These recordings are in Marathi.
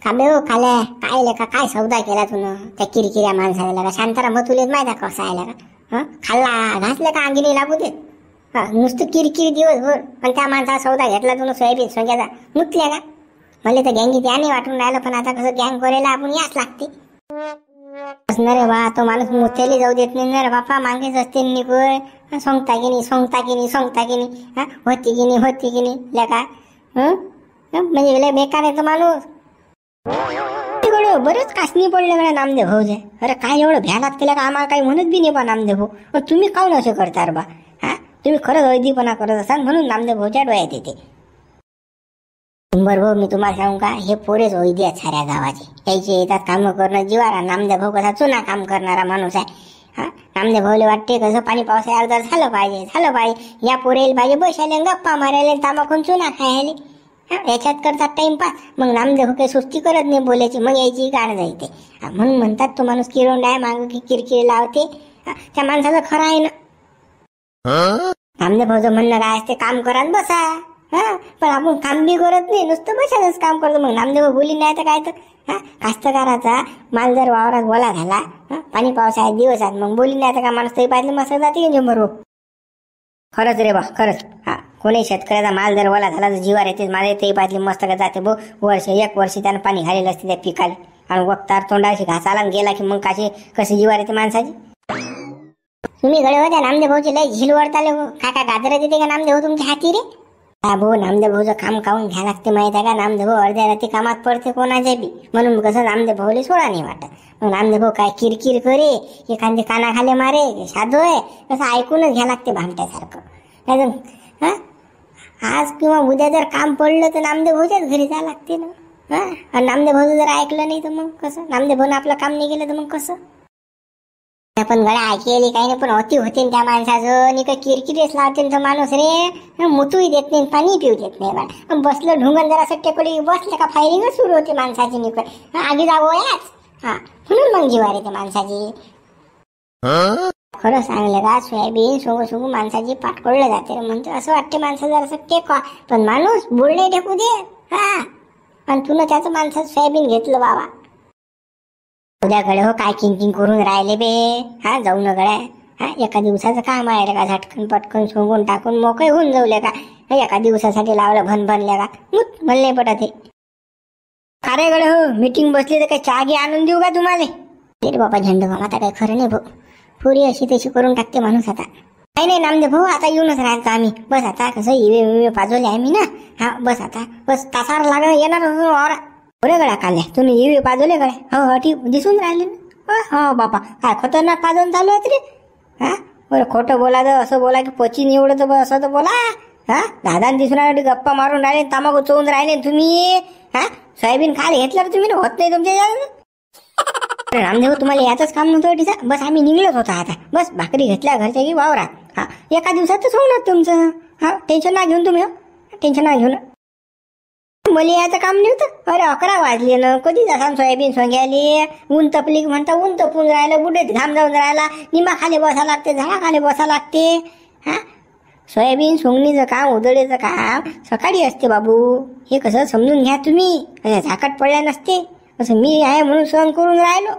काबे हो खाल्या काय लेका काय सौदा केला तुनं त्या किरकिऱ्या माणसाला का शांताराम तुलेच माहिती का कसा आला का खाल्ला घासले का अंगिनी लागू देत नुसतं किरकिरी दिवसभर पण त्या माणसाला सौदा घेतला तुला सोयाबीन सोंग्याचा मुतल्या का मला तर गँगी त्याने वाटून राहिलं पण आता कसं गँग करायला आपण याच लागते रे बा तो माणूस मुत्याला जाऊ देत नाही ना रे बापा मागेच असते निकोय सोंगता की नाही होती की नाही लेका म्हणजे बेकार आहे तो माणूस बरेच कासनी पडले गड्या नामदेव भाऊ जे अरे काय एवढं भ्या लागते का आम्हाला काही म्हणत बी नाही बा नामदेव भाऊ तुम्ही काऊन असं करता रे बा तुम्ही खरंच अवधीपणा करत असाल म्हणून नामदेव भाऊच्या डोळ्यात येते भाऊ मी तुम्हाला सांगू का हे पोरेच वैद्य आहेत साऱ्या गावाचे यायचे येतात कामं करणं जीवारा नामदेव भाऊ कसा चुना काम करणारा माणूस आहे नामदेव भाऊले वाटते कसं पाणी पावसा अर्धा झालं पाहिजे या पोरेल पाहिजे बसायला गप्पा मारायला तांबाखून चुना खायला याच्यात करतात टाइमपास मग नामदेव काही सुस्ती करत नाही बोलायची मग यायची गाणं जायते म्हणून म्हणतात तो माणूस किरोंड आहे माग की किरकिरी लावते त्या माणसाचं खरं आहे ना नामदेव भाऊचं म्हणणं काय असते काम करा बसा पण आपण काम बी करत नाही नुसतं बसायचंच काम करतो मग नामदेव बोली नाही तर काय तर कास्तकाराचा माल जर वावरात बोला झाला पाणी पावसाळ्यात दिवसात मग बोली नाही तर का माणूस तरी पाहिजे मस्त जाते बरोबर खरंच रे बा खरंच कोणी शेतकऱ्याचा माल जर ओला झाला तर जीवार येते माझे ते पाहिजे मस्त का जाते एक वर्ष त्यानं पाणी घालेलं असते त्या पिकाला आणि वक्तार तोंडाशी घास आला गेला की मग कशी जीवार येते माणसाची तुम्ही गळे होत्या नामदेव भाऊची लय झील वरताले काय गाजर देते का नामदेव तुमच्या हाती रे भाऊ नामदेव भाऊचं काम काऊन घ्या लागते माहिती आहे का नामदेव भाऊ अर्ध्या रात्री कामात पडते कोणाच्या बी म्हणून कसं नामदेव भाऊले सोडा नाही वाटत मग नामदेव भाऊ काय किरकिर करे एखादी कानाखाली मारे साधू आहे कसं ऐकूनच घ्या लागते भामट्यासारखं आज किंवा उद्या जर काम पडलं तर नामदेव भाऊच्याच घरी जावं लागते ना आणि नामदेव भाऊ जर ऐकलं नाही तर मग कसं नामदेव भाऊनं आपलं काम नाही केलं तर मग कसं आपण गळ्या ऐकली काही नाही पण अति होते त्या माणसाचं आणि काही किरकिरीच लावते तो माणूस रे मुतूही देत नाही पाणी पिऊ देत नाही बा बसलं ढुंगण जरा असं टेकडी बसलं का फायरिंग सुरू होते माणसाची निकड आगी जागो याच म्हणून मग जीवार येते माणसाची खरं सांगलं का सोयाबीन सोगू माणसाची पाठ पडलं जाते म्हणतो असं वाटते माणसं जरा असं टेका पण माणूस बोलणे टेकू दे आणि तुला त्याचं माणसाचं सोयाबीन घेतलं बाबा उद्याकडे हो काय किंकिंग करून राहिले बे जाऊ न गड्या एका दिवसाचं काम आहे का झटकन पटकन सोंगून टाकून मोकळे होऊन जाऊले का एका दिवसासाठी लावलं भनभनल्या का मुत म्हणले पटत हे अरे गडे हो मीटिंग बसली तर काही चहा घे आणून देऊ का तुम्हाला रे बाबा झंड बाबा आता काही खरं नाही भाऊ पुरी अशी तशी करून टाकते माणूस आता नाही नामदेव भाऊ आता येऊनच राहायचं आम्ही बस आता कसं इवे पाजवले आम्ही ना बस आता बस तासावर लागलं येणार बरे गड्या काल्या तुम्ही इवे पाजवले गड्या हो ठीक दिसून राहिले ना हो बापा काय खतरनाक पाजवून चालू आहेत रे बरं खोटं बोलायचं असं बोला की पचीन एवढं तर असं तर बोला दादा दिसून राहिले गप्पा मारून राहिले तांबाखू चोवून राहिले तुम्ही सोयाबीन खाल घेतलं तुम्ही होत नाही तुमच्या रामदेव तुम्हाला याचंच काम नव्हतं टीचा बस आम्ही निघलोच होता आता बस भाकरी घेतल्या घरच्या की वावरात एका दिवसातच होणार तुमचं टेन्शन ना घेऊन तुम्ही टेन्शन ना घेऊन मला याचं काम नव्हतं अरे 11 वाजले ना कधी जासान सोयाबीन सोंग्याले ऊन तपली म्हणता ऊन तपून राहिलं बुडेत घाम जाऊन राहिला निमा खाली बसा लागते झाडा खाली बसा लागते सोयाबीन सोंगणीचं काम उदळीचं काम सकाळी असते बाबू हे कसं समजून घ्या तुम्ही झाकट पडल्या नसते असं मी आहे म्हणून सहन करून राहिलो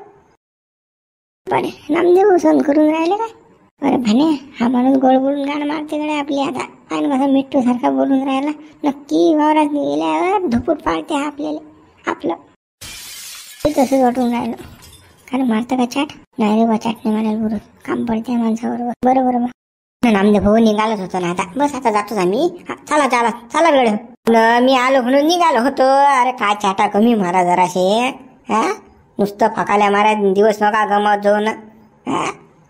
पण नामदेव सहन करून राहिले काय अरे भाने हा माणूस गोड बोलून गाणं मारते गड्या आपली आता आणि कसं मिट्टू सारखा बोलून राहिला नक्की वावरात गेल्यावर धुपूट पाळते हा आपल्याला आपलं तसंच वाटून राहिलं कारण मारतं का चाट नाही रे बा चाट नाही मारायला बरोबर काम पडते माणसाबरोबर बरोबर नामदेव भाऊ निघालच होतो ना आता बस आता जातोच आम्ही चला गड मी आलो म्हणून निघालो होतो अरे काय चाटा कमी मारा जराशे नुसतं फकाल्या मारा दिवस नका गमत जाऊ ना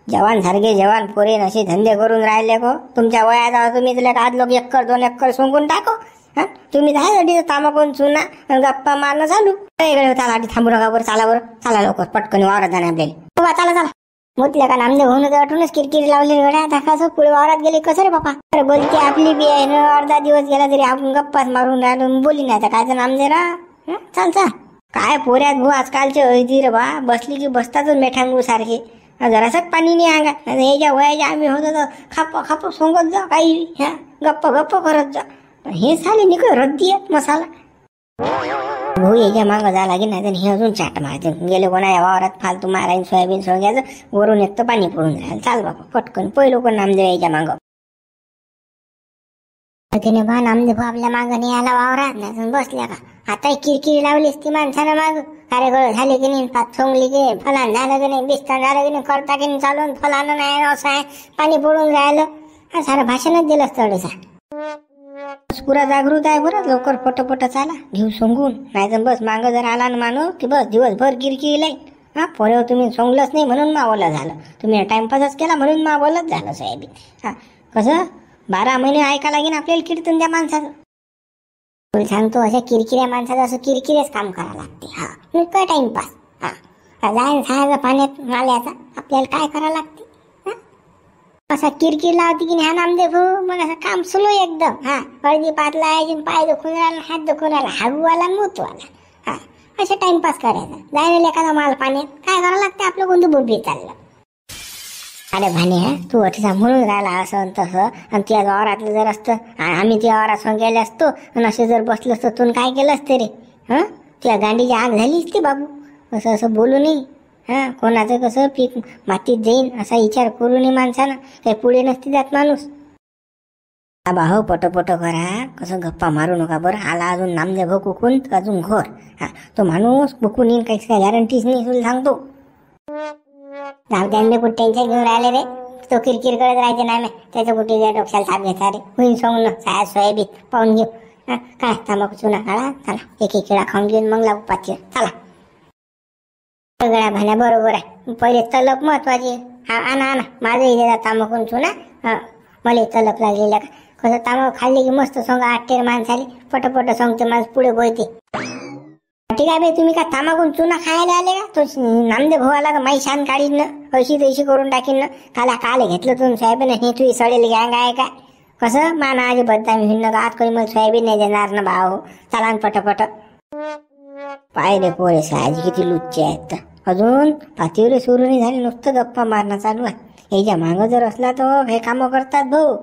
जवान सारखे जवान पोरे असे धंदे करून राहिले को तुमच्या वयात तुम्ही तुला आज लोक 1 एकर 2 एकर सोंगून टाको तुम्ही जायसाठी तांबाखून चुना गप्पा मारणं चालू चला थांबू नका बरं चला लवकर पटकन वावरात जाणे आपल्याला चला मोतल्या का नामदेव होऊन वाटूनच किरकिरी लावली गड्या आता कसं पुढे वावरात गेले कसं रे बापा अरे बोलते आपली बी आहे ना अर्धा दिवस गेला तरी आपण गप्पाच मारून राहिलो बोली नाही तर काय नामदेव रा चाल काय पोऱ्यात भाऊ आजकालचे ऐदी रे बा बसली की बसतातच मेठांगू सारखे जरासच पाणी नाही अंगा याच्या वयाच्या आम्ही होतो तर खाप सोंगत जा काही गप्प करत जा हे साले निक रद्दी आहेत मसाला भाऊ याच्या मागं झाला की नाही तर हे अजून चाट मारते. गेले कोणाच्या वावरात फालतू मारायन सोयाबीन सोंग्याचं वरून एक तर पाणी पडून राहिलं. चाल बाबा पटकन पहिलं कोण नामदेव याच्या मागं. तिने बा नामदेव आपल्या मागं नाही आला वावरात नाही बसल्या का. आता किरकिरी लावलीस ती माणसानं माग. अरे गळ झाले की नाही, पात सोंगली की नाही, फलान झालं की नाही, बिस्तान झालं की नाही, करता की नाही चालून फलानं नाही असं आहे, पाणी पडून राहिलं. हा सारं भाषणच दिलं थोडीसा. पुरा जागृत आहे बरं. लवकर पटपट चाला घेऊ सोंगून. नाही तर बस मागं जर आला ना माणूस की बस दिवसभर किरकिरी लाईन. हा पोऱ्यावर तुम्ही सोंगलंच नाही म्हणून मावलं झालं. तुम्ही टाइमपासच केला म्हणून मावलंच झालं सोयाबीन. हा कसं 12 महिने ऐका लागेल आपल्याला कीर्तन त्या माणसाचं. तुला सांगतो अशा किरकिऱ्या माणसाचं असं किरकिरेच काम करावं लागते. हा नुसतं टाइमपास. हा जायन सायचं पाण्यात नाल्याचा आपल्याला काय करावं लागते. असा किरकिर लावते की नाही हा नामदेव भाऊ मग असं काम सुलो एकदम. हा हळदी पात लावायची, पाय दुखून राहिला, हात दुखून राहिला, हागूवाला मूतवाला. हा अशा टाइमपास करायचा. जायला एखादा माल पाण्यात काय करावं लागते आपलं कोणतं बुरबी चाललं. अरे भाने तू अठीचा म्हणून राहिला असं तसं आणि तुझ्या वावरातलं जर असतं आम्ही तुझ्या वावरात गेले असतो आणि असे जर बसलो असतो तू काय केलं असते रे. हा तुझ्या गांडीची आग झाली असते बाबू. असं असं बोलू नये. हा कोणाचं कसं पीक मातीत जाईन असा विचार करू नये माणसानं. काही पुढे नसते जात माणूस. बाबा हो पटपट करा. कसं गप्पा मारू नका बरं. आला अजून नामदेव भाऊ कुकून अजून घोर. हा तो माणूस कुकून येईन काहीच काय गॅरंटीच नाही तुला सांगतो. जाऊ द्या कुठे टेन्शन घेऊन राहिले रे. तो किरकिर करत राहायचे नाही त्याच्या कुठे डोक्याला ताप घेता रे. होईन सोंगणं साया सोयाबीन पाहून घेऊ. काय तांबाखू चुना काढा चला एक केळा खाऊन घेऊन मग लागू पाचशे चला. सगळ्या भाण्या बरोबर आहे. पहिले तलप महत्वाची. हा आणा आणा माझं इथे तांबाखून चुना. हा मला तलप लागलेला का कसं तांबाखू खाल्ली की मस्त सोंग 8 माणसाली पटपट सोंगते माणूस पुढे बोलते. ठीक आहे बाई तुम्ही का तांबाखून चुना खायला आले का. तो नामदेव भाऊ आला का माई शान काढीन ना अशी तशी करून टाकीन ना. काले घेतलं तुम्ही सोयाबीन हे तुझी सडेल गँग आहे काय. कसं माना आजी बदनामी हिंड का आज कोणी मला सोयाबीन नाही देणार ना भाऊ. चला पटपट. पाहिले पोरे साजी किती लुच्चे आहेत. अजून पातीवर सुरू नाही झाली नुसतं गप्पा मारणं चालू आहे. याच्या मागं जर असला तर हे कामं करतात भाऊ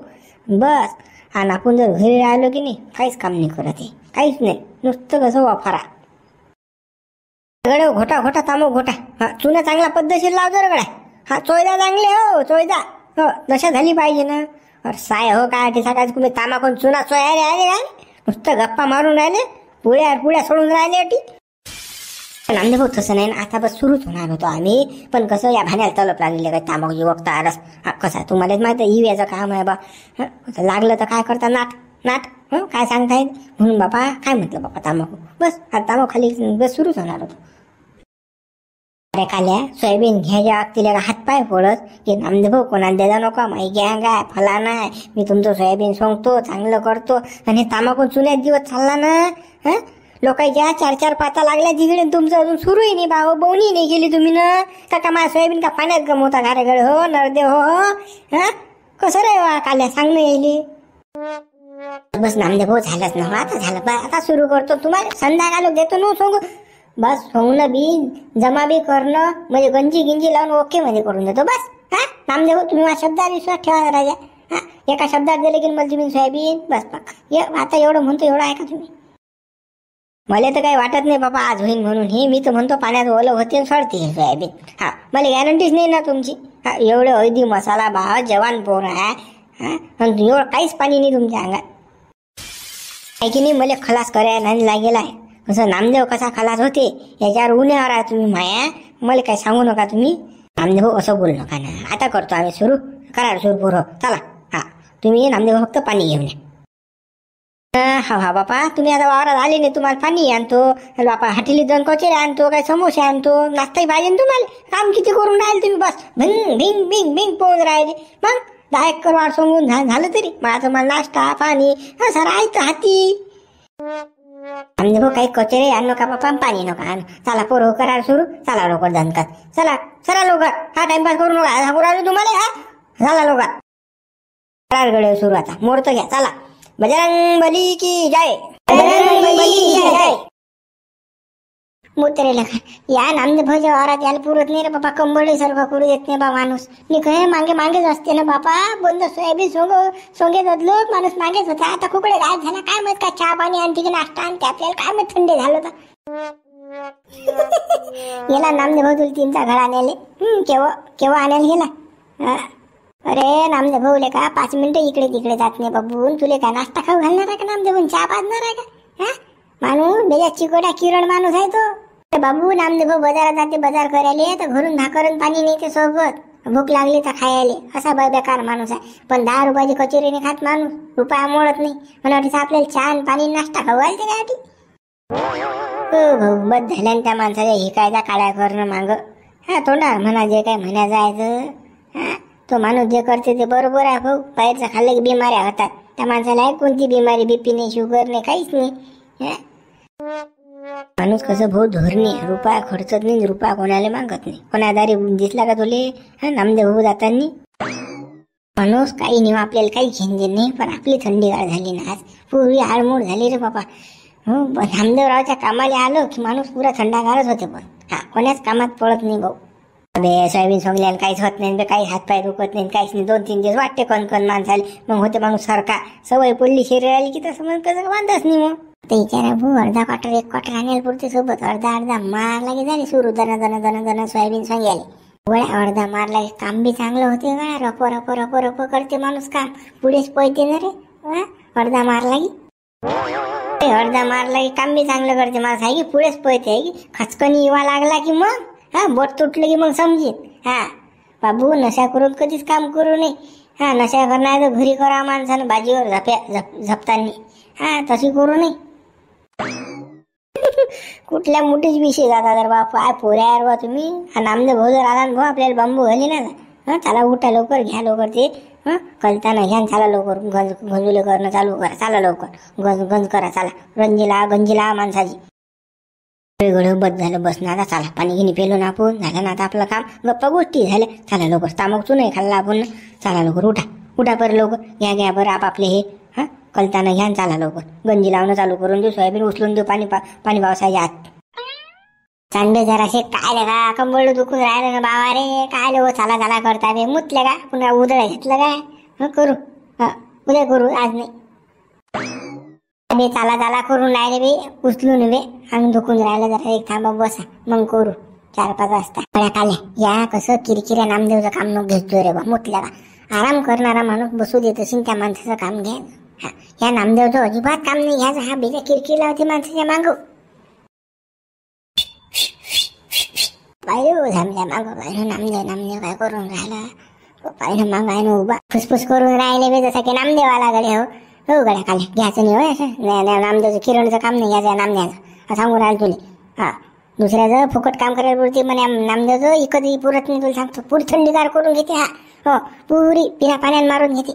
बस. आणि आपण जर घरी राहिलो की नाही काहीच काम नाही करत. हे काहीच नाही नुसतं कसं वाफरा. गड घोटा घोटा तांबू घोटा. हा चुना चांगला पद्धतशीर लाव जर गड्या. हा चोयदा चांगले हो चोयदा हो दशा झाली पाहिजे ना. अरे साय हो काय सकाळी तुम्ही तांबाखून चुना चोयाले आले काय नुसतं गप्पा मारून राहिले. पुळ्या सोडून राहिले अटी. नामदेव भाऊ तसं नाही ना. आता बस सुरूच होणार होतो आम्ही. पण कसं या भाण्याला तलप लागलेलं काय तांबाखूची वक्त आरस. हा कसा तुम्हालाच माहिती आहे इव्याचं काम आहे बा. लागलं तर काय करता नाट काय सांगताय म्हणून बापा काय म्हटलं बापा तांबाखू बस. हा तांबाखू खाली बस सुरूच होणार होतो. अरे काल्या सोयाबीन घ्यायच्या तिला हातपाय फोडत की नामदेव भाऊ कोणाला द्यायला नका माई गँग आहे फलाना आहे मी तुमचं सोयाबीन सोंगतो चांगलं करतो. आणि तांबाखून चुन्यात दिवस चालला ना. लोकांच्या 4 पाता लागल्या जिकडे तुमचं अजून सुरूही नाही भाऊ बोवणी नाही गेली तुम्ही ना. का माझ्या सोयाबीन का पाण्यात गमवता घारेगड हो नरदेव हो. कसं रे वा काल्या सांग नाही येईल. बस नामदेव भाऊ झालंच ना. आता झालं आता सुरू करतो. तुम्हाला संध्याकाळ देतो ना सोंग. बस सोंगणं बी जमा बी करणं म्हणजे गंजी लावून ओके मध्ये करून देतो बस. हा नामदेव भाऊ तुम्ही माझ्या शब्दावर विश्वास ठेवा राजा. हा एका शब्दात दिले की मला तुम्ही सोयाबीन बस आता एवढं म्हणतो एवढं ऐका तुम्ही. मला तर काही वाटत नाही बाबा आज होईल म्हणून. हे मी तर म्हणतो पाण्यात ओलं होते सडते हे सोयाबीन. हा मला गॅरंटीच नाही ना तुमची. हा एवढं हळदी मसाला भाव जवान पोर आहे. हा आणि एवढं काहीच पाणी नाही तुमच्या अंगात आहे की नाही. मला खलास करायला नाही लागेल आहे. असं नामदेव कसा खलास होते याच्यावर उन्हावर आहे तुम्ही माया. मला काही सांगू नका तुम्ही. नामदेव असं बोलू नका ना. आता करतो आम्ही सुरू करा सुरू पूर्ण चला. हा तुम्ही नामदेव फक्त पाणी घेऊन या. हा बापा तुम्ही आता वावरात आले नाही तुम्हाला पाणी आणतो बापा. हाटेली 2 कचोरी आणतो काय समोसे आणतो नाश्ताही पाहिजे ना तुम्हाला. काम किती करून राहिले तुम्ही बस भिंग भिंग भिंग भिंग पोहून राहिले. मग 10 एकर वाढ समजून झालं तरी मला तुम्हाला नाश्ता पाणी सर आहे हाती. आमदेव काही कचोरी आण नका बापा पाणी नका आण. चला पोरं करा सुरू चला लवकर दणकात चला चला लवकर. हा टाइमपास करू नका सांगू राहिलो तुम्हाला. हा झाला लवकर करार गडे सुरू आता मोडत घ्या चला. बजरंग बली की जय. बजरंग बली की जय. मोतरे लखा या नामदेव भाऊच्या वावरात यायला पुरत नाही रे बाबा. कंबळी सारखं करू देत नाही बा माणूस. मी काय मागेच असते ना बापा. बंद सोयाबीन सोंगे लोक माणूस मागेच होता. आता कुकडे गायब झाला काय माहित. का चहा पाणी आणते की नाश्ता आणते आपल्याला काय माहित. थंडी झालं तर गेला नामदेव भाऊ तुला तीनचा घड आणायले. केव्हा केव्हा आणायला गेला? हा. अरे नामदेव भाऊले का 5 मिनिटं इकडे तिकडे जात नाही बाबू. तुले काय नाश्ता खाऊ घालणार आहे का नामदेव भाऊ? चहा पाजणार आहे का? हा माणूस बेजा चिकोट्या किरण माणूस आहे तो बाबू. नामदेव भाऊ बाजारात जाते बाजार करायला तर घरून भाकर पाणी नेते सोबत. भूक लागली तर खायले. असा बेकार माणूस आहे. पण 10 रुपयाची कचोरी नाही खात माणूस. रुपया मोडत नाही. मला वाटतं आपल्याला चहा पाणी नाश्ता खाऊ घालते काय? हो भाऊ बद झाल्या त्या माणसाच्या हिकायचा काळ्या करणं माग. हा तोंडावर म्हणा जे काय म्हणा जायचं. हा तो माणूस जे करते ते बरोबर आहे भाऊ. बाहेरचं खाल्लं की बिमाऱ्या होतात. त्या माणसाला आहे कोणती बिमारी? बीपी नाही, शुगर नाही, काहीच नाही. माणूस कसं भाऊ धोरणे. रुपया खर्चत नाही, रुपया कोणाला मागत नाही. कोणादारी दिसला का तुले हा नामदेव भाऊ जातानी? माणूस काही नाही आपल्याला काही घेणे नाही. पण आपली थंडीगार झाली ना आज. पूर्वी आडमोड झाली रे बाबा. हो नामदेवरावच्या कामाला आलो की माणूस पुरा थंडागारच होते. पण हा कोणाच कामात पडत नाही भाऊ. अबे सोयाबीन सोंगल्याला काहीच होत नाही. काही हातपाय दुखत नाही, काहीच नाही. 2-3 दिवस वाटते कणकण माणसाला. मग होते माणूस सारखा. सवय पडली शरीराला की तसं मग कसं बांधच नाही. मग ते विचारा भाऊ अर्धा क्वार्टर 1 क्वार्टर आणायला पुरते सोबत. अर्धा मारला की झाली सुरू दना सोयाबीन सोंग्याले. गोळ्या अर्धा मारला की काम बी चांगलं होते का? रप रप रप रप करते माणूस काम. पुढेच पळते ना रे. अर्धा मारला की अर्धा मारला की काम बी चांगलं करते माणूस आहे की पुढेच पळते आहे की. खचकणी येवा लागला की मग हा बोट तुटलं की मग समजेल. हा बाबू नशा करून कधीच काम करू नये. हा नशा करणार तर घरी करा माणसानं बाजीवर झपतानी. हा तशी करू नये. कुठल्या मोठीच विषय जाता तर बाप काय पोऱ्यावर बा तुम्ही. हा नामदेव भाऊ जर आला भाऊ आपल्याला बांबू घाली ना. हा चला उठा लवकर घ्या लवकर ते. हा कळताना घ्या चला लवकर गंजुले करणं चालू करा. चला लवकर गंज करा. चला गंजीला माणसाची गड बस झालं. बस ना आता चला पाणी गिनी पेलो ना आपण. झालं ना आता आपलं काम. गप्पा गोष्टी झाल्या. चला लवकर तामक तू नाही खाल्ला आपण. चला लवकर उठा बरं लवकर. घ्या बरं आपापले हे. हा कळताना घ्या चला लवकर गंजी लावणं चालू करून देऊ. सोयाबीन उचलून देऊ पाणी पावसाच्या आत. चांगले जराशे काय का कंबळ दुखून राहिलं ना बाबा रे. काय लो चला करता बे मुतले का? पुन्हा उदळ घेतलं काय? करू उद्या करू आज नाही. बे चला करून राहिले बे उचलून बे. अंग दुखून राहिलं जरा एक थांबा बसा मग करू 4-5 वाजता. काल्या या कसं किरकिऱ्या नामदेवचं काम नको घेतो रे बा. मुतल्या का आराम करणारा माणूस बसू देत असेल त्या माणसाचं काम घ्या. हा या नामदेवचं अजिबात काम नाही घ्यायचं. हा बेजा किरकिरा होती माणसाच्या मागं. पाहिजे थांबल्या मागं पाहिजे नामदेव काय करून राहिला. पाहिजे मागायनं उभा फुसफुस करून राहिले बे जसा की नामदेवाला गडे. हो गड्या काल्या घ्यायचं नाही होय. असं नामदेवचं किरणचं काम नाही घ्यायचं नामदेवाचं सांगून राहिलं तुले. हा दुसऱ्याचं फुकट काम करायला पुरते म्हणे नामदेवचं. कधी पुरत नाही तुला सांगतो. पुरी थंडीगार करून घेते. हा हो पुरी बिना पाण्यात मारून घेते.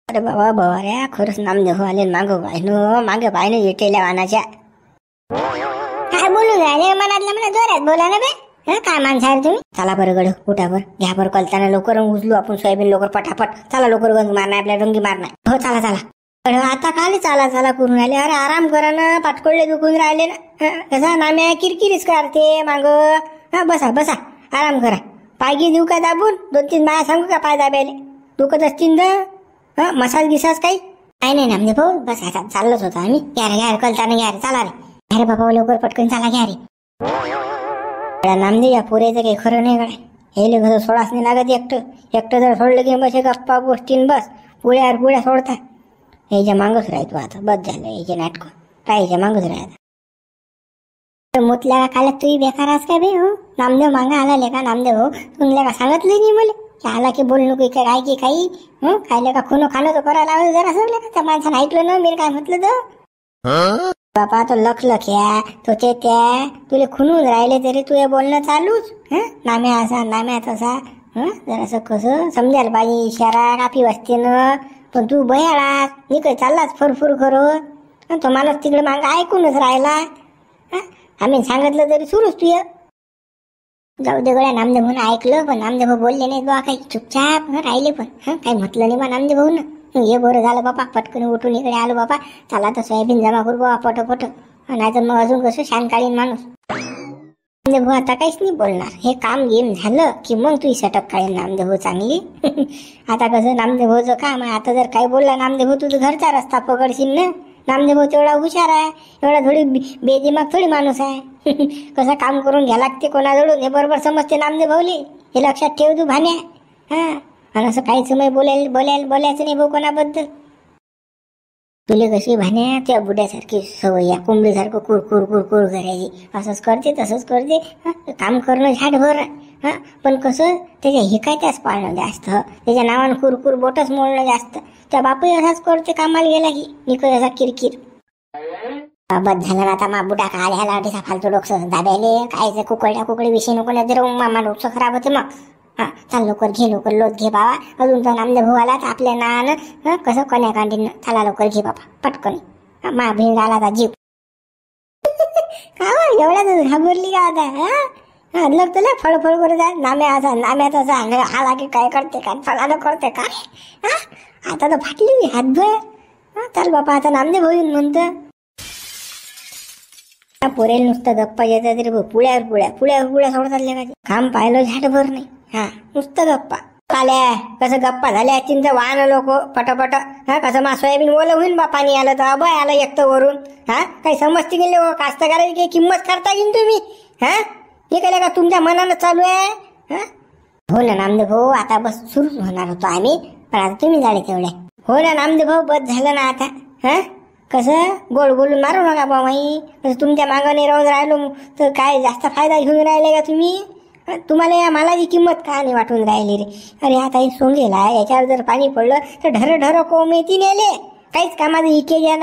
अरे बाबा रे खरंच नामदेव आले मागे पाहिजे येटेल्या वाहनाच्या. काय बोलून राहिले मनातल्या मला जोरात बोला ना बे. काय माणसं आहे तुम्ही? चला बरं गड उठा बरं. घ्या बरं कळताना लवकर उचलू आपण सोयाबीन लवकर पटापट. चला लवकर गंज मारणार आपल्या डोंगी मारणार. हो चला आता खाली चला करून राहिले. अरे आराम करा ना. पाटकोळले दुखून राहिले ना. कसा नाम्या किरकिरीच करते माग. हा बसा आराम करा. पाय देऊ का दाबून? 2-3 बाया सांगू का पाय दाबायले? दुखत असतील ना. मसाज गिसाज काही नाही नामदेव भाऊ. बस आता चाललोच होतो आम्ही. घ्या रे कळताना घ्या रे. चला रे अरे बाबा लवकर पटकन चला घ्या रे. नामदेव या पोऱ्याचं काही खरं नाही गड्या. हे कसं सोडाच नाही लागत. एकटं जर सोडलं की बस गप्पा गोष्टीन बस पुळ्या सोडता. याच्या मागच राहतो आता. बस झालं याचे नाटकं. राहायच्या मागच राहता. मुतल्या काल तूही बेकारास काय बे. हो नामदेव मागा आला का नामदेव हो तुमल्या का सांगितलं नाही मला आला की बोल नको काय की काही. खायला का खुनो खाणं तर करायला लावलं जरा असं का? त्या माणसानं ऐकलं ना मी काय म्हटलं तर बापा तो लख या तो चेत्या तुला खुनून राहिले तरी तुझे बोलणं चालूच. नाम्या असा नाम्या तसा. जरासं कसं समजायला पाहिजे. इशारा काफी वाजते ना. पण तू बयाळास मी काही चाललाच फरफूर करत. तो माणूस तिकडे माग ऐकूनच राहिला. आम्ही सांगितलं तरी सुरूच तू. जाऊ दे गड्या नामदेव भाऊन ऐकलं पण नामदेव भाऊ बोलले नाही बा काही. चुपचाप राहिले पण काही म्हटलं नाही बा नामदेव भाऊ ना. हे बरं झालं बापा पटकन उठून इकडे आलो बापा. चला तर सोयाबीन जमा करू बाबा पट. नाही तर मग अजून कसं शान काढीन माणूस. नामदेव भाऊ आता काहीच नाही बोलणार. हे काम गेम झालं की मग तू सटक काढीन नामदेव भाऊ चांगली. आता कसं नामदेव भाऊचं काम आहे. आता जर काही बोलला नामदेव भाऊ तुझं घरचा रस्ता पकडशील ना. नामदेव भाऊ तेवढा हुशार आहे, एवढा थोडी बेदिमाग थोडी माणूस आहे. कसं काम करून घ्या लागते कोणाजवळून हे बरोबर समजते नामदेव भाऊले. हे लक्षात ठेव तू भान्या. हा, आणि असं काही समय बोलायचं नाही भाऊ कोणाबद्दल. तुले कशी भान्या त्या बुड्यासारखी सवय या कोंबडीसारखं कुरकुर कुरकुर करायची. असंच करते तसंच करते. काम करणं झाटभर. हा, पण कसं त्याच्या हिकायच्याच पाळणं जास्त, त्याच्या नावानं कुरकुर बोटच मोडणं जास्त. त्या बापही असाच करते कामाला गेला की निकळ असा किरकिर. बस झालं ना आता. मा बुडा का आल्या लाटीचा फालतू डोकं दाब्याले काय कुकडी विषय नको नाही तर मामा डोकं खराब होते मग. हा, चाल लवकर घे, लवकर लोट घे बाबा. अजून तर नामदेव भाऊ आला तर आपल्या नावानं कसं कोण्या कांडीनं. चला लवकर घे बाबा पटकन. मा भिन आला आता जीव. का एवढ्या घाबरली का आता? लगतं ना फळफळ करत आहे. नाम्यात असा आला की काय करते काय फळानं करते काय. आता तर फाटली हातभर. चल बापा आता नामदेव भाऊ येऊन म्हणतं. पोरेल नुसतं गप्पा येतात तरी पुळ्यावर सोडतात लेखाचे. काम पाहिलं झाटभर नाही. हा, नुसतं गप्पा आल्या. कसं गप्पा झाल्या चिंच वाहन लोक पटपट. हा, कसं मा सोयाबीन ओलं होईन बा पाणी आलं तर अभय आलं एक तर वरून. हा, काही समजते गेले हो कास्तकाराची काही किंमत करता येईल तुम्ही. हा, हे केलं का तुमच्या मनानं चालू आहे. हा, हो ना नामदेव भाऊ आता बस सुरूच होणार होतो आम्ही, पण आता तुम्ही झाले तेवढे. हो ना नामदेव भाऊ बस झालं ना आता. हा, कसं गोड बोलून मारू नका बा माई. कसं तुमच्या मागाने राहून राहिलो तर काय जास्त फायदा घेऊन राहिले का तुम्ही. तुम्हाला या मालाची किंमत का नाही वाटून राहिली रे. अरे आता हे सोंगेला याच्यावर जर पाणी पडलं तर ढर कोमेती नेले. काहीच कामाचं इके द्या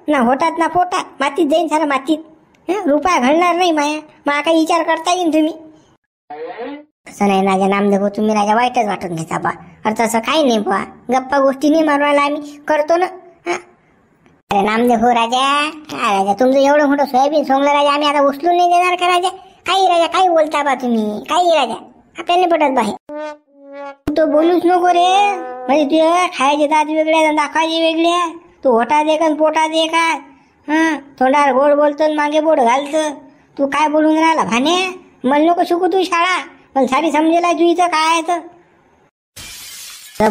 ना होतात ना पोटात. मातीत जाईन सारा मातीत. रुपया घडणार नाही माया. मा काही विचार करता येईल तुम्ही. असं नाही राजा नामदेव तुम्ही राजा वाईटच वाटून घेता बा. अरे तसं काही नाही बा. गप्पा गोष्टी नाही मारवायला आम्ही करतो ना. अरे नामदेव राजा काय राजा तुमचं एवढं मोठं सोयाबीन सोंगलं राजा आम्ही आता उचलून नाही देणार का राजा. काही राजा काही बोलता बा तुम्ही. काही राजा आपल्याला पटत बा. तू तो बोलूच नको रे. म्हणजे तुझ्या खायचे दात वेगळ्या दाखवायचे वेगळ्या. तू होटा दे का पोटा दे काय. तोंडावर गोड बोलतो मागे बोट घालतो. तू काय बोलून राहिला भाने. मला नको शिकू तू शाळा. पण सारी समजेला तू इथं काय आहे तर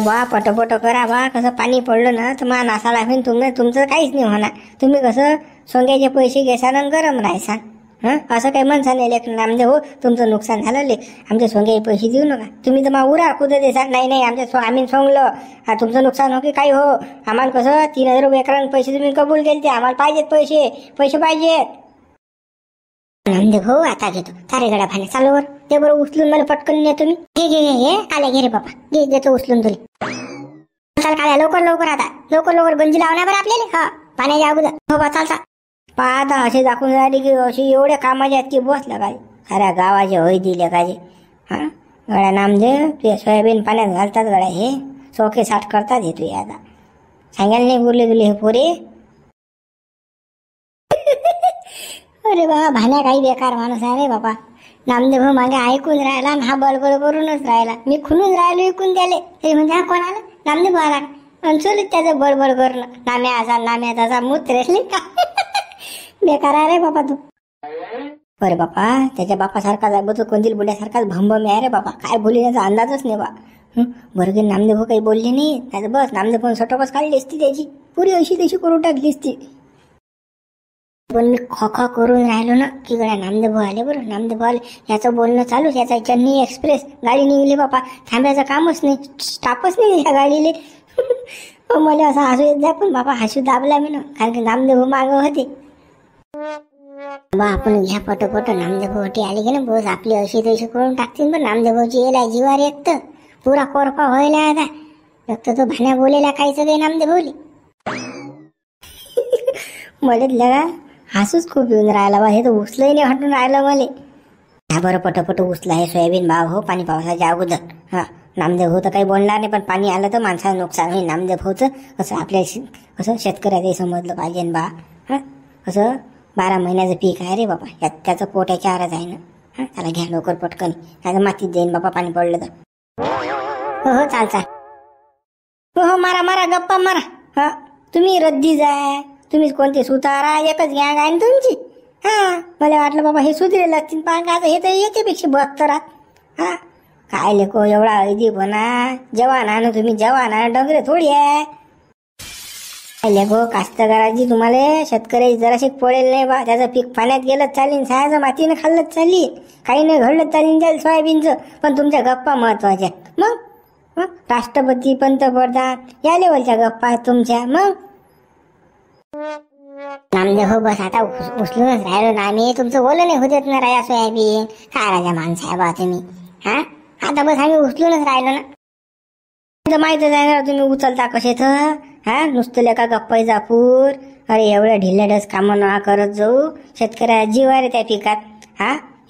बा पटपट करा बा. कसं पाणी पडलं ना तर मा नासा लागेल तुमचं काहीच नाही होणार. तुम्ही कसं सोंग्याचे पैसे घेसान गरम राहायसान. असं काही म्हणसा नाही लेख नामदेव हो तुमचं नुकसान झालं ले. आमचे सोंग्याचे पैसे देऊ नका. तुम्ही तर मा उरा खुद देसा. नाही आम्ही सोंगलं. तुमचं नुकसान हो की काही हो. आम्हाला कसं 3000 रुपये एकरान पैसे तुम्ही कबूल केले ते आम्हाला पाहिजेत. पैसे पाहिजेत. नामदेव भाऊ आता घेतो तारे गडा भाने चालूवर ते बरोबर उचलून मला पटकन ने तुम्ही. घे काल्या घे रे बाबा. घे देतो उचलून तुला. चाल काल्या लवकर आता लवकर गंजी लावणार बरं आपल्याला. हा, पाण्याच्या अगोदर. हो बा चालता. पाहता असे दाखवून राहिले की अशी एवढ्या कामाच्या आहेत की बसला काय साऱ्या गावाचे होय दिले काजे. हा, गड्या नामदेव तुझ्या सोयाबीन पाण्यात घालतात गड्या. हे सोके साठ करतात हे तुझ्या आता. सांगायला नाही बोलले तुले हे पोरे. अरे बाबा भाण्या काही बेकार माणूस आहे रे बाबा. नामदेव मागे ऐकून राहिला आणि हा बडबड करूनच राहिला. मी खुनून राहिलो ऐकून त्याले. ते म्हणजे हा कोण आला नामदेव आला आणि चोलीत त्याचं बडबड करणं. नाम्या तसा मूत रेसली का. बेकार आहे रे बाबा तू. अरे बापा त्याच्या बापासारखाच आहे बघ. कोणतील बुड्यासारखाच भंबम आहे रे बाबा. काय बोलली त्याचा अंदाजच नाही बा. बरं की नामदेव काही बोलले नाही. त्याचं बस नामदेव पण सटोबस काढली असती त्याची. पुरी अशी तशी करून टाकली असती. पण मी खो करून राहिलो ना की गड्या नामदेव आले. बरं नामदेव आले याचं बोलणं चालूच. याचा चेन्नई एक्सप्रेस गाडी निघली बापा. थांबायचं कामच नाही. स्टापच नाही त्या गाडीले. मला असं हसू येत जाय पण बापा हसू दाबला मी ना. कारण की नामदेव मागं होते बा. आपण घ्या पटोपट नामदेव होती आली की ना बस आपली अशी तशी करून टाकतील. पण नामदेवची येला जीवार एक तर पुरा कोरपा व्हायला आता. एक तर तो भाण्या बोलेला काहीच काही नामदेव बोली. मला लगा हसूच खूप येऊन राहिला बा. हे तर उचलही नाही हटून राहिलं मला. ह्या बरं पटपट उचला हे सोयाबीन भाव हो पाणी पावसाच्या अगोदर. हा, नामदेव हो तर काही बोलणार नाही पण पाणी आलं तर माणसाला नुकसान होईल. नामदेव होतं कसं आपल्या कसं शेतकऱ्याचंही समजलं पाहिजे ना बा. हा, कसं 12 महिन्याचं पीक आहे रे बाबा. यात त्याचं पोटाच्या आरच आहे ना. हा, त्याला घ्या लवकर पटकन. त्याचं मातीत जाईन बाबा पाणी पडलं तर. हो चाल. हो मारा गप्पा मारा. हा, तुम्ही रद्दी जाय. तुम्हीच कोणते सुतारा एकच गॅंग आहे तुमची. हा, मला वाटलं बाबा हे सुधरेल असतील पण का हे तर याच्यापेक्षा बहत्तरात. हा, काय लेको एवढा ऐदी बना. जवान आहे ना तुम्ही. जवान आहे डंगरे थोडी आहे. पहिले गो कास्तकाराची तुम्हाला शेतकऱ्याची जराशी पडेल नाही बा. त्याचं पीक पाण्यात गेलं चालीन, सायाचं मातीनं खाल्लं चाली, काही नाही घडलं चालीन जाईल सोयाबीनचं. पण तुमच्या गप्पा महत्वाच्या. मग राष्ट्रपती पंतप्रधान या लेवलच्या गप्पा आहेत तुमच्या. मग नामदेव हो बस आता उचलूनच राहिलो ना आम्ही. तुमचं बोलणं नाही होत ना राया सोयाबीन. काय राजा माणसं आहे बा तुम्ही. आता बस आम्ही उचलूनच राहिलो ना. माहितच आहे ना तुम्ही उचलता कसे तर. नुसतं लेका गप्पाई जापूर. अरे एवढ्या ढिल्ल्याडस कामं ना करत जाऊ. शेतकऱ्या जीव आहे रे त्या पिकात.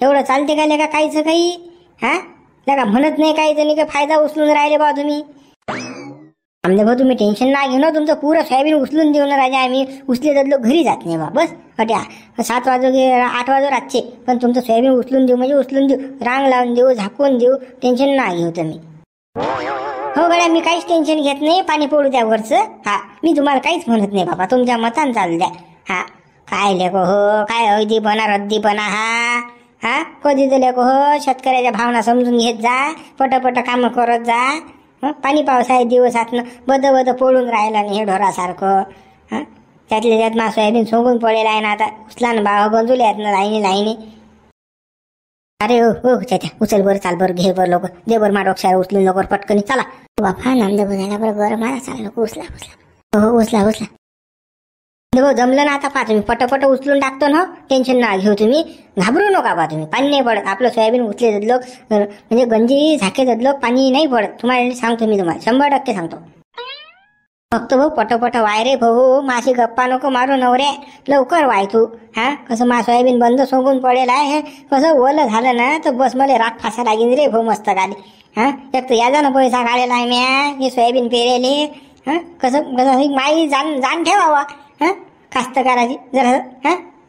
एवढं चालते का लेका काहीच काही. लेका म्हणत नाही काही जणी का फायदा उचलून राहिले बा तुम्ही. आमच्या भाऊ तुम्ही टेन्शन ना घेऊ ना. तुमचं पुरं सोयाबीन उचलून देऊ ना राजा आम्ही. उचले जातलो घरी जात नाही बा. बस अट्या 7 वाजो 8 वाजो रातचे. पण तुमचं सोयाबीन उचलून देऊ म्हणजे उचलून देऊ. रांग लावून देऊ, झाकून देऊ. टेन्शन ना घेऊ तुम्ही. हो गड्या मी काहीच टेन्शन घेत नाही. पाणी पडू द्या वरचं. मी तुम्हाला काहीच म्हणत नाही बाबा. तुमच्या मतान चालू द्या. काय लेको हो, काय अगदीपणा रद्दीपणा कधी तर लेको हो शेतकऱ्याच्या भावना समजून घेत जा. पटपट कामं करत जा. पाणी पावसाळे दिवसातनं बद पडून राहिला नाही हे ढोरासारखं. त्यातल्या त्यात मा सोयाबीन सोंगून पडेल आहे ना आता. उचला ना बाबा गंजूले आहेत ना लाईनी. अरे हो चाच्या उचल बरं, चाल बरं, घे बरं लोक, दे बरं मा डोक्यावर उचलून लवकर पटकनी चला. बापा नामदेव बोलायला बरं बरं मला चाल लोक उचला. हो उचला. देव जमलं ना आता पहा तुम्ही पटपट उचलून टाकतो ना. टेन्शन ना घेऊ तुम्ही. घाबरू नका बा तुम्ही. पाणी नाही पडत. आपलं सोयाबीन उचले जदलो म्हणजे गंजी झाके जदलो पाणी नाही पडत. तुम्हाला सांगतो मी, तुम्हाला 100% सांगतो. फक्त भाऊ पटपट वाय रे भाऊ. माशी गप्पा नको मारू नवरे. लवकर वाय तू. कसं मा सोयाबीन बंद सोंगून पडेल आहे. कसं ओलं झालं ना तर बस मला राख फासा लागेल रे भाऊ मस्त गाडी. एक तर याचा ना पैसा काढलेला आहे म्या हे सोयाबीन पेरेले. कसं माई जाण ठेवावा कास्तकाराची जरा.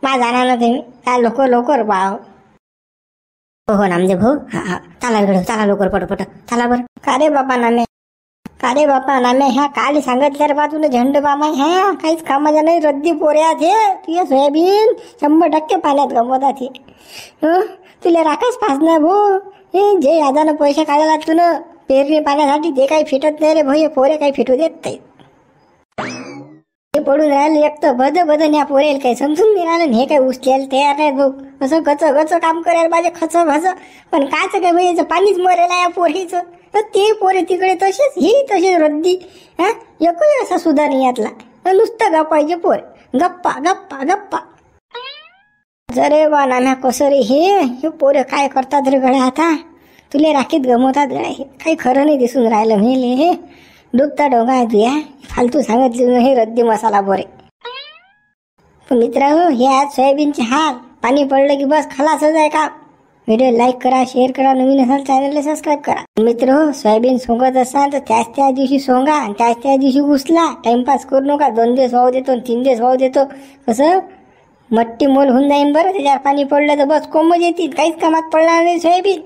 मा जाणार ना तुम्ही काय लवकर भाव. हो नामदेव भाऊ. चाला गड चला लवकर पटपट चला बरं. का रे बापा नामे ह्या काल सांगितल्या रे बा तुला झंड बामा. काहीच कामाच्या नाही. रद्दी पोऱ्यात हे तुझ्या सोयाबीन 100% पाण्यात गमवतात हे. तुला राखच फासणार भाऊ. हे जे यादानं पैसे काढायला तुला पेरणी पाण्यासाठी ते काही फिटत नाही रे भाऊ. हे पोरे काही फिटू देत नाही. हे पडून राहिले एक तर बदन या पोरेल काही समजून नाही राहिलं. हे काय उचल्याला तयार नाही भाऊ. असं गच काम करायला पाहिजे खच भज. पण कायचं काय भाई याचं पाणीच मरेल या पोरीचं. तर ते पोरे तिकडे तसेच ही तसेच रद्दी. एकही असा सुद्धा नाही यातला. नुसतं गप्पायचे पोरे. गप्पा जरे बा नाम्या कसं रे हे पोरे काय करतात रे गड्या आता. तुले राखीत गमवतात गड्या. हे काही खरं नाही दिसून राहिलं मेले. हे डुबता डोंगा आहे तुया. फालतू सांगितलं हे रद्दी मसाला बोरे. मित्र हो हे आज सोयाबीनचे हाल. पाणी पडलं की बस खलासच आहे का. व्हिडिओ लाईक करा, शेअर करा, नवीन असाल चॅनलला सबस्क्राईब करा. मित्र हो सोयाबीन सोंगत असाल तर त्या दिवशी सोंगा आणि त्या दिवशी उचला. टाइमपास करू नका. 2 दिवस वाहू देतो 3 दिवस वाहू देतो. कसं मट्टी मोल होऊन जाईन बरं. त्याच्यावर पाणी पडलं तर बस कोंबच येतील. काहीच कामात पडणार नाही सोयाबीन.